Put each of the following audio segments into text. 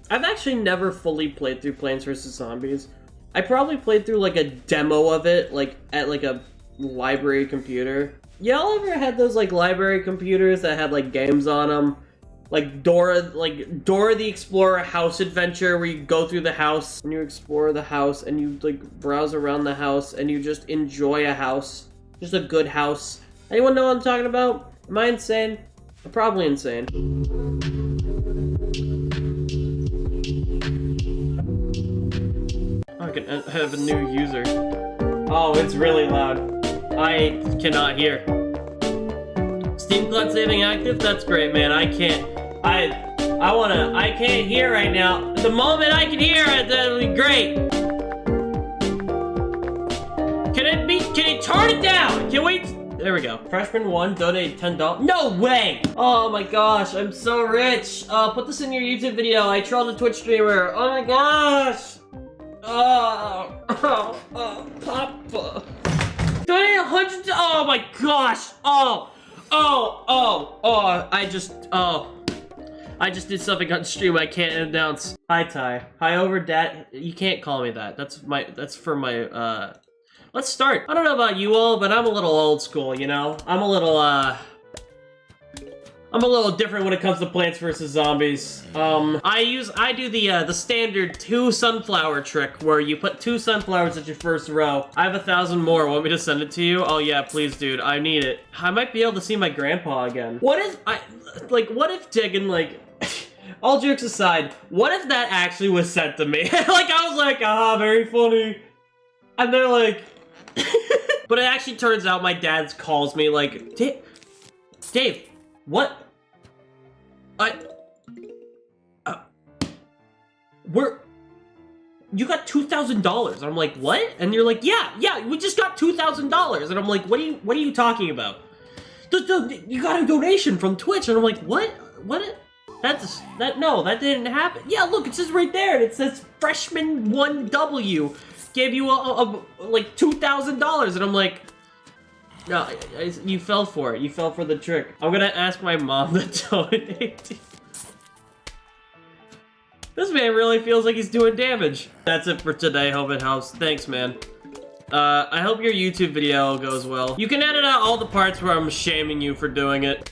I've actually never fully played through Plants vs. Zombies. I probably played through like a demo of it, like at like a library computer. Y'all ever had those like library computers that had like games on them? Like Dora the Explorer house adventure, where you go through the house and you explore the house and you like browse around the house and you just enjoy a house. Just a good house. Anyone know what I'm talking about? Am I insane? I'm probably insane. I can have a new user. Oh, it's really loud. I cannot hear. Steam clock saving active? That's great, man. I can't. I can't hear right now. The moment I can hear it, that'll be great. Can you turn it down? Can we? There we go. Freshman 1, donate $10. No way! Oh my gosh, I'm so rich. Put this in your YouTube video. I trolled a Twitch streamer. Oh my gosh. Papa. Donate 100. Oh my gosh. I just did something on stream I can't announce. Hi Ty. Hi over dad. You can't call me that. That's for my let's start. I don't know about you all, but I'm a little old school, you know? I'm a little different when it comes to Plants vs. Zombies. I do the standard 2 sunflower trick, where you put 2 sunflowers at your first row. I have 1,000 more. Want me to send it to you? Oh yeah, please, dude. I need it. I might be able to see my grandpa again. What if Tegan, like, all jokes aside, what if that actually was sent to me? Like, I was like, ah, very funny. And they're like, but it actually turns out my dad calls me like, Dave, what? You got $2,000. And I'm like, what? And you're like, yeah, we just got $2,000. And I'm like, what are you talking about? You got a donation from Twitch. And I'm like, what? No, that didn't happen. Yeah, look, it says right there. It says Freshman 1W gave you like $2,000. And I'm like, no, you fell for it. You fell for the trick. I'm gonna ask my mom to donate. This man really feels like he's doing damage. That's it for today. Hope it helps. Thanks, man. I hope your YouTube video goes well. You can edit out all the parts where I'm shaming you for doing it.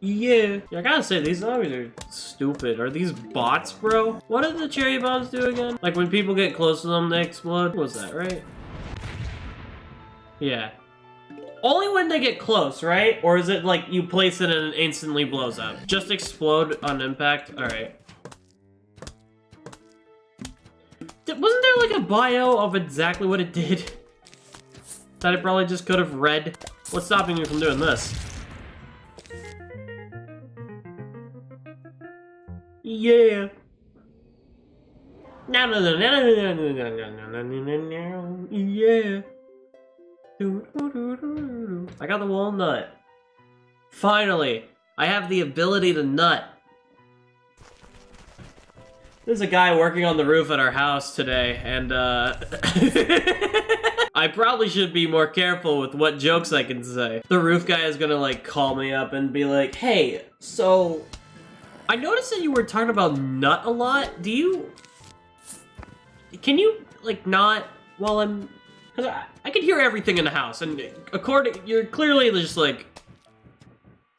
Yeah. I gotta say, these zombies are stupid. Are these bots, bro? What did the cherry bombs do again? Like, when people get close to them, they explode? What was that, right? Yeah. Only when they get close, right? Or is it like you place it and it instantly blows up? Just explode on impact? Alright. Wasn't there like a bio of exactly what it did? That I probably just could have read? What's stopping me from doing this? Yeah. Yeah. I got the walnut. Finally, I have the ability to nut. There's a guy working on the roof at our house today, and I probably should be more careful with what jokes I can say. The roof guy is gonna like call me up and be like, hey, so I noticed that you were talking about nut a lot. Can you like not while I'm, because I can hear everything in the house, and you're clearly just like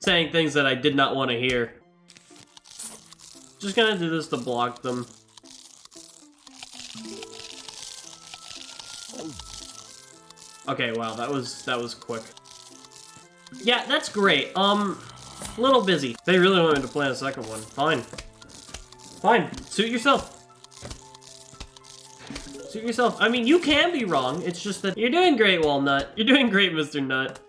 saying things that I did not want to hear. Just gonna do this to block them. Okay, wow, that was quick. Yeah, that's great. A little busy. They really want me to plan a second one. Fine. Fine. Suit yourself. Suit yourself. I mean, you can be wrong. It's just that you're doing great, Walnut. You're doing great, Mr. Nut.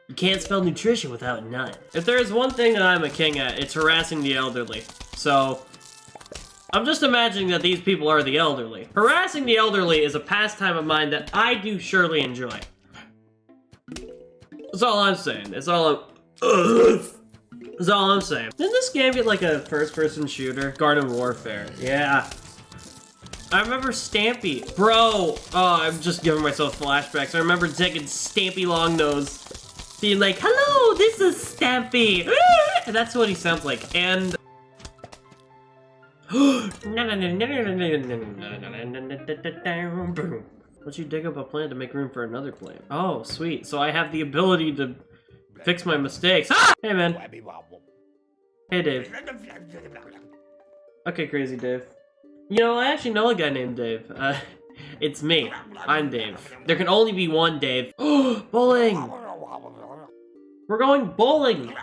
You can't spell nutrition without nut. If there is one thing that I'm a king at, it's harassing the elderly. So, I'm just imagining that these people are the elderly. Harassing the elderly is a pastime of mine that I do surely enjoy. That's all I'm saying. That's all I'm saying. Didn't this game get like a first-person shooter? Garden Warfare. Yeah. I remember Stampy. Bro! Oh, I'm just giving myself flashbacks. I remember taking Stampy Longnose. Being like, hello, this is Stampy. And that's what he sounds like. And once you dig up a plant to make room for another plant. Oh, sweet. So I have the ability to fix my mistakes. Ah! Hey, man. Hey, Dave. Okay, crazy Dave. You know, I actually know a guy named Dave. It's me. I'm Dave. There can only be one Dave. Bowling! We're going bowling!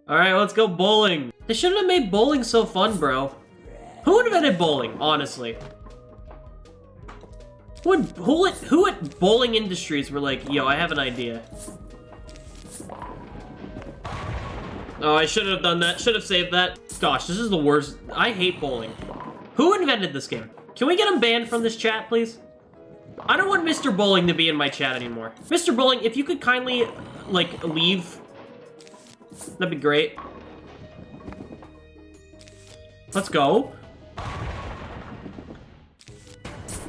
Alright, let's go bowling. They shouldn't have made bowling so fun, bro. Who invented bowling, honestly? Who at Bowling Industries were like, yo, I have an idea. Oh, I should have done that. Should have saved that. Gosh, this is the worst. I hate bowling. Who invented this game? Can we get him banned from this chat, please? I don't want Mr. Bowling to be in my chat anymore. Mr. Bowling, if you could kindly, like, leave, that'd be great. Let's go.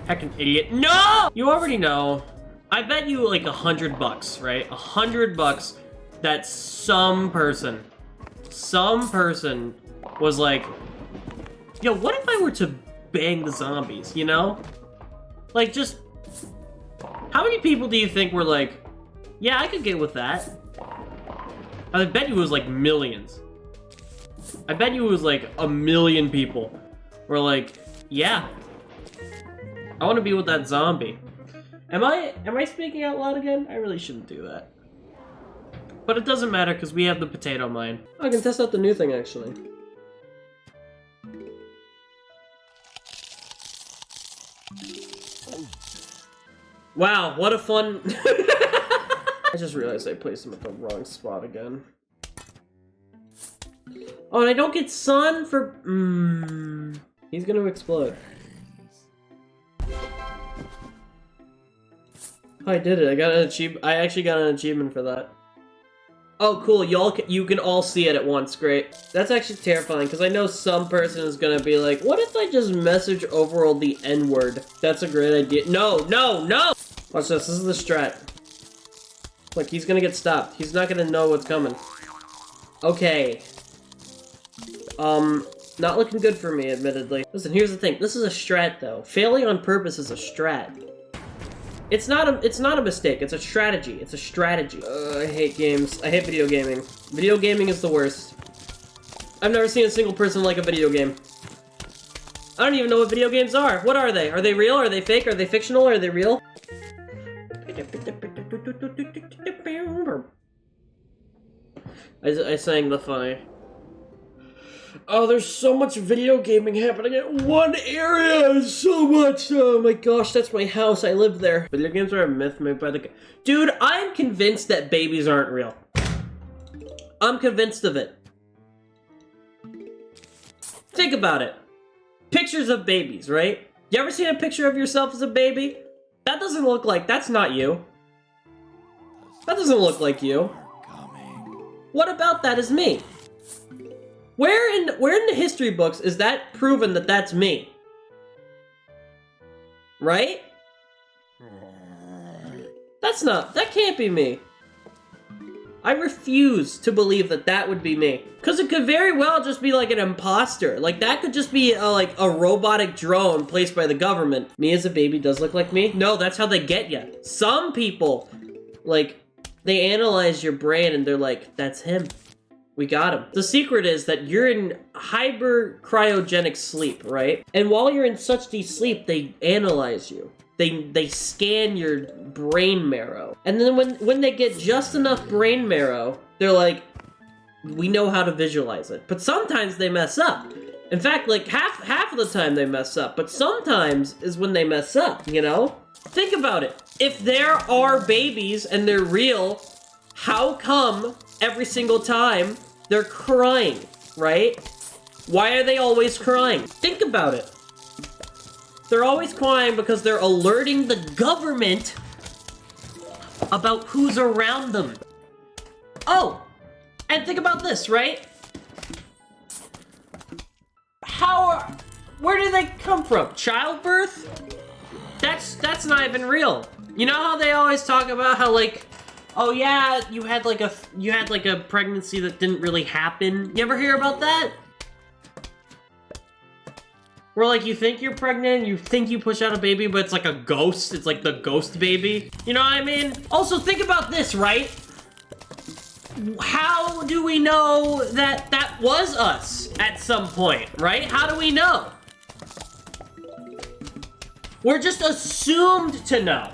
Heckin' idiot. No! You already know. I bet you, like, $100, right? $100 that some person was like, yo, what if I were to bang the zombies, you know? Like, just, how many people do you think were like, yeah, I could get with that? I bet you it was like millions. I bet you it was like 1 million people were like, yeah, I want to be with that zombie. Am I speaking out loud again? I really shouldn't do that. But it doesn't matter because we have the potato mine. Oh, I can test out the new thing actually. Wow, what a fun... I just realized I placed him at the wrong spot again. Oh, and I don't get sun for... He's gonna explode. Oh, I did it. I got an achievement. I actually got an achievement for that. Oh, cool. You can all see it at once. Great. That's actually terrifying, because I know some person is gonna be like, what if I just message Overworld the N-word? That's a great idea. No, no, no! Watch this. This is the strat. Look, he's gonna get stopped. He's not gonna know what's coming. Okay. Not looking good for me, admittedly. Listen, here's the thing. This is a strat, though. Failing on purpose is a strat. It's not a mistake. It's a strategy. It's a strategy. I hate games. I hate video gaming. Video gaming is the worst. I've never seen a single person like a video game. I don't even know what video games are. What are they? Are they real? Are they fake? Are they fictional? Are they real? I sang the funny. Oh, there's so much video gaming happening in one area! So much! Oh my gosh, that's my house. I live there. Video games are a myth made by the... Dude, I'm convinced that babies aren't real. I'm convinced of it. Think about it. Pictures of babies, right? You ever seen a picture of yourself as a baby? That doesn't look like... That's not you. That doesn't look like you. What about that is me? Where in the history books is that proven that that's me? Right? That can't be me. I refuse to believe that that would be me. Because it could very well just be like an imposter. Like, that could just be like a robotic drone placed by the government. Me as a baby does look like me? No, that's how they get you. Some people, like, they analyze your brain and they're like, that's him. We got him. The secret is that you're in hyper-cryogenic sleep, right? And while you're in such deep sleep, they analyze you. They scan your brain marrow. And then when they get just enough brain marrow, they're like, we know how to visualize it. But sometimes they mess up. In fact, like half of the time they mess up, but sometimes is when they mess up, you know? Think about it. If there are babies and they're real, how come every single time they're crying, right? Why are they always crying? Think about it. They're always crying because they're alerting the government about who's around them. Oh, and think about this, right? Where do they come from? Childbirth? That's not even real. You know how they always talk about how, like, oh yeah, you had like a pregnancy that didn't really happen. You ever hear about that? Where, like, you think you're pregnant, you think you push out a baby, but it's like a ghost. It's like the ghost baby. You know what I mean? Also, think about this, right? How do we know that that was us at some point, right? How do we know? We're just assumed to know.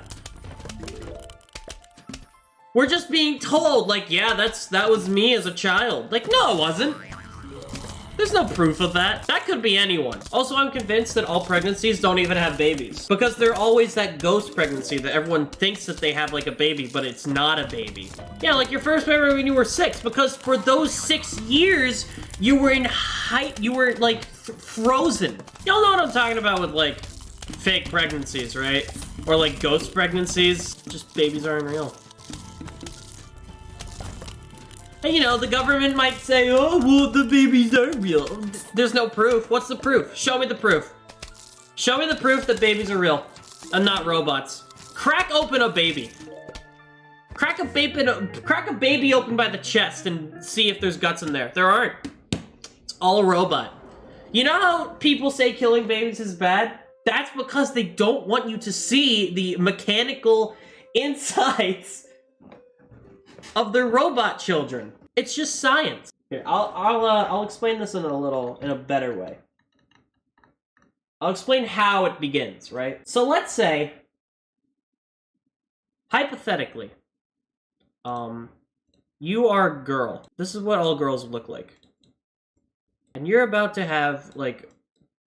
We're just being told, like, yeah, that was me as a child. Like, no, it wasn't. There's no proof of that. That could be anyone. Also, I'm convinced that all pregnancies don't even have babies. Because they're always that ghost pregnancy that everyone thinks that they have, like, a baby, but it's not a baby. Yeah, like your first memory when you were 6, because for those 6 years, you were in you were, like, frozen. Y'all know what I'm talking about with, like, fake pregnancies, right? Or, like, ghost pregnancies. Just babies aren't real. And, you know, the government might say, oh, well, the babies are real. There's no proof. What's the proof? Show me the proof. Show me the proof that babies are real and not robots. Crack open a baby. Crack a baby open by the chest and see if there's guts in there. There aren't. It's all a robot. You know how people say killing babies is bad? That's because they don't want you to see the mechanical insides of their robot children. It's just science. Here, I'll explain this in a better way. I'll explain how it begins, right? So let's say, hypothetically, you are a girl. This is what all girls look like. And you're about to have, like,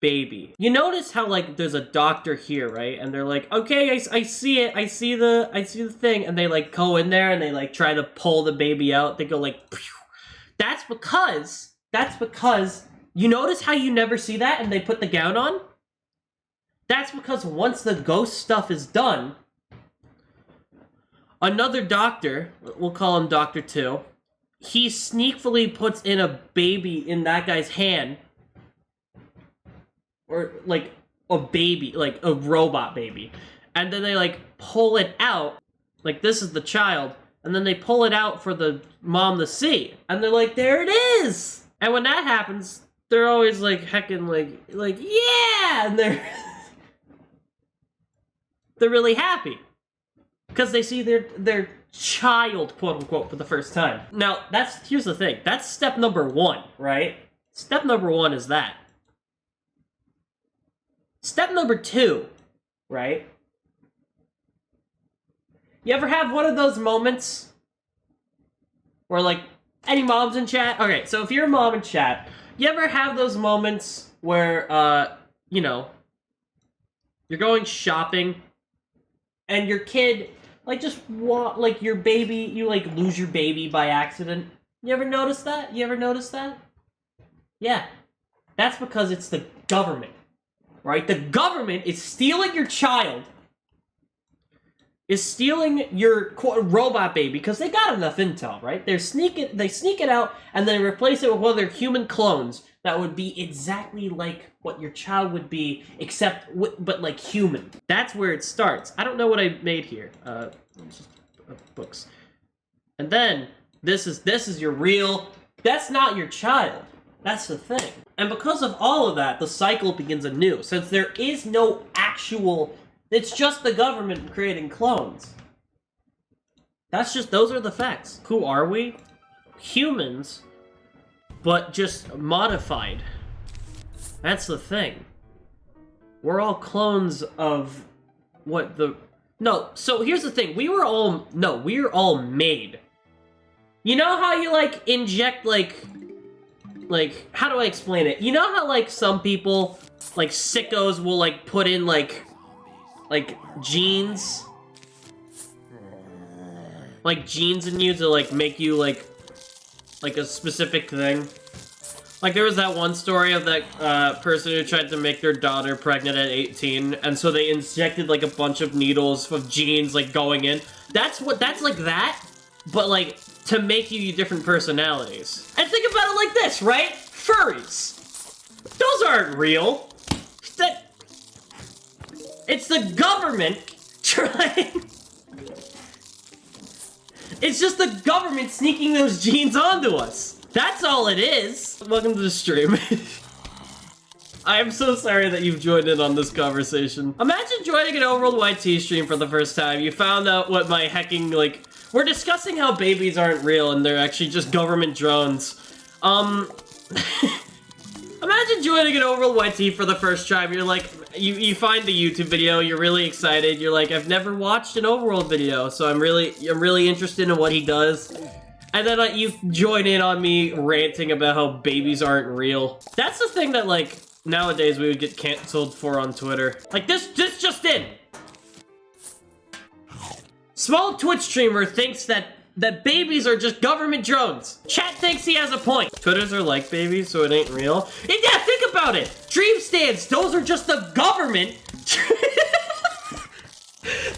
baby. You notice how, like, there's a doctor here, right? And they're like, okay, I see it. I see the thing. And they, like, go in there and they, like, try to pull the baby out. They go, like, pew. That's because, you notice how you never see that and they put the gown on? That's because once the ghost stuff is done, another doctor, we'll call him Dr. 2, he sneakily puts in a baby in that guy's hand. Or, like, a baby, like, a robot baby. And then they, like, pull it out. Like, this is the child. And then they pull it out for the mom to see. And they're like, there it is! And when that happens, they're always, like, heckin', like, yeah! And they're... they're really happy. Because they see their child, quote-unquote, for the first time. Now, here's the thing. That's step number 1, right? Step number 1 is that. Step number 2, right? You ever have one of those moments where, like, any moms in chat? Okay, so if you're a mom in chat, you ever have those moments where, you know, you're going shopping and your kid, like, like, your baby, you, like, lose your baby by accident? You ever notice that? You ever notice that? Yeah. That's because it's the government. Right? The government is stealing your child, is stealing your robot baby, because they got enough intel, right? They sneak it out, and then replace it with one of their human clones that would be exactly like what your child would be, except, but like human. That's where it starts. I don't know what I made here. Just books. And then, this is your real, that's not your child. That's the thing. And because of all of that, the cycle begins anew. Since there is no actual... It's just the government creating clones. Those are the facts. Who are we? Humans, but just modified. That's the thing. We're all clones of what the... No, so here's the thing. We're all made. You know how you, like, inject, like, how do I explain it? You know how, like, some people, like, sickos will, like, put in, like, genes? Like, genes in you to, like, make you, like a specific thing? Like, there was that one story of that, person who tried to make their daughter pregnant at 18, and so they injected, like, a bunch of needles of genes, like, going in. That's like that, but, like, to make you different personalities. And think about it like this, right? Furries. Those aren't real. It's the government trying... It's just the government sneaking those genes onto us. That's all it is. Welcome to the stream. I am so sorry that you've joined in on this conversation. Imagine joining an Overworld YT stream for the first time. You found out what my hecking, like... We're discussing how babies aren't real and they're actually just government drones. Imagine joining an Overworld YT for the first time. You're like, you find the YouTube video, you're really excited. You're like, I've never watched an Overworld video, so I'm really interested in what he does. And then you join in on me ranting about how babies aren't real. That's the thing that, like, nowadays we would get canceled for on Twitter. Like, this just in. Small Twitch streamer thinks that babies are just government drones. Chat thinks he has a point. Twitters are like babies, so it ain't real. And yeah, think about it. Dream stands, those are just the government.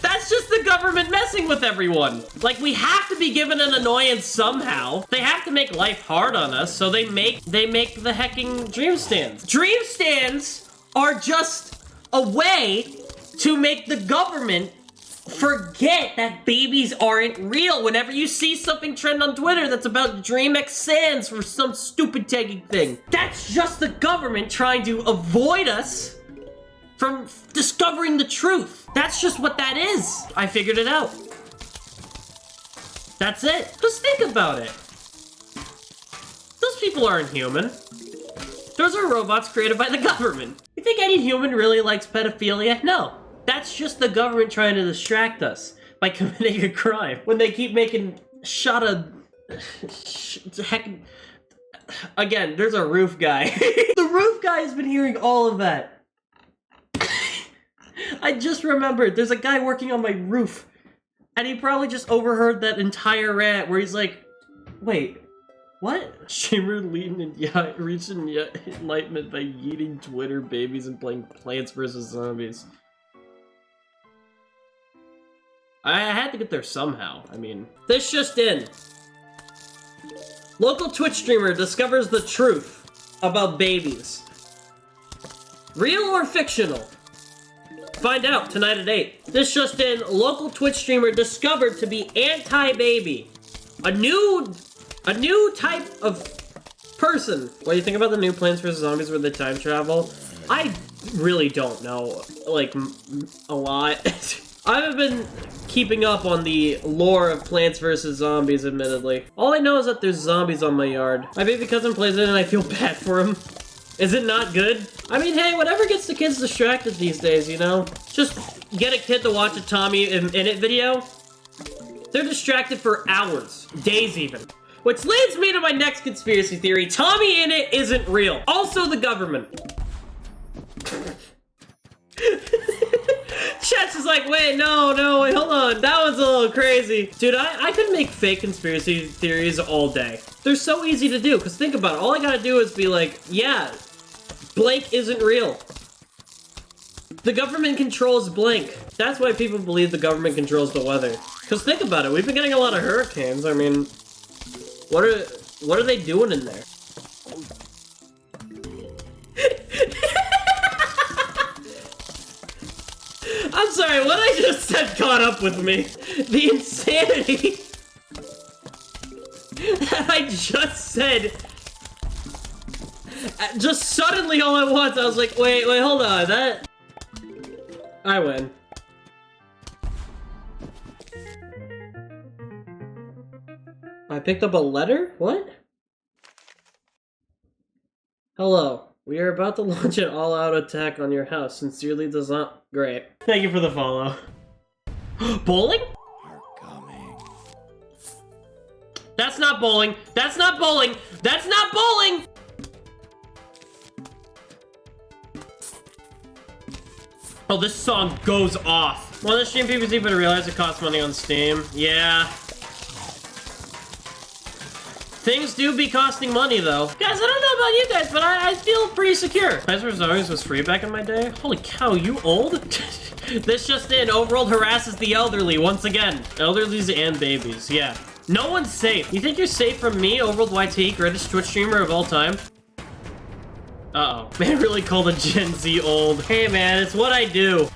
That's just the government messing with everyone. Like, we have to be given an annoyance somehow. They have to make life hard on us, so they make the hecking dream stands. Dream stands are just a way to make the government forget that babies aren't real. Whenever you see something trend on Twitter that's about DreamX Sands for some stupid tagging thing, that's just the government trying to avoid us from discovering the truth. That's just what that is. I figured it out. That's it. Just think about it. Those people aren't human. Those are robots created by the government. You think any human really likes pedophilia? No. That's just the government trying to distract us by committing a crime. When they keep making heck... Again, there's a roof guy. The roof guy has been hearing all of that. I just remembered, there's a guy working on my roof, and he probably just overheard that entire rant where he's like, wait, what? Streamer reaching enlightenment by eating Twitter babies and playing Plants vs. Zombies. I had to get there somehow. I mean, this just in. Local Twitch streamer discovers the truth about babies. Real or fictional? Find out tonight at 8. This just in, local Twitch streamer discovered to be anti-baby. A new type of person. What do you think about the new Plants vs. Zombies where they time travel? I really don't know, like, a lot. I haven't been keeping up on the lore of Plants vs. Zombies, admittedly. All I know is that there's zombies on my yard. My baby cousin plays it and I feel bad for him. Is it not good? I mean, hey, whatever gets the kids distracted these days, you know? Just get a kid to watch a TommyInnit video. They're distracted for hours, days even. Which leads me to my next conspiracy theory. TommyInnit isn't real. Also the government. Chess is like, wait, no, wait, hold on. That was a little crazy. Dude, I could make fake conspiracy theories all day. They're so easy to do, because think about it. All I gotta do is be like, yeah, blank isn't real. The government controls blank. That's why people believe the government controls the weather. Because think about it, we've been getting a lot of hurricanes. I mean, what are they doing in there? I'm sorry, what I just said caught up with me. The insanity that I just said. Just suddenly all at once, I was like, wait, hold on, that... I win. I picked up a letter? What? Hello. We are about to launch an all-out attack on your house. Sincerely does not... Great. Thank you for the follow. Bowling? Are coming. That's not bowling. That's not bowling. That's not bowling! Oh, this song goes off. One of the stream people even realize it costs money on Steam. Yeah. Things do be costing money, though. Guys, I don't know about you guys, but I feel pretty secure. Plants vs. Zombies was free back in my day. Holy cow, you old? This just in, Overworld harasses the elderly once again. Elderlies and babies, yeah. No one's safe. You think you're safe from me, Overworld YT, greatest Twitch streamer of all time? Uh-oh. Man really called a Gen Z old. Hey man, it's what I do.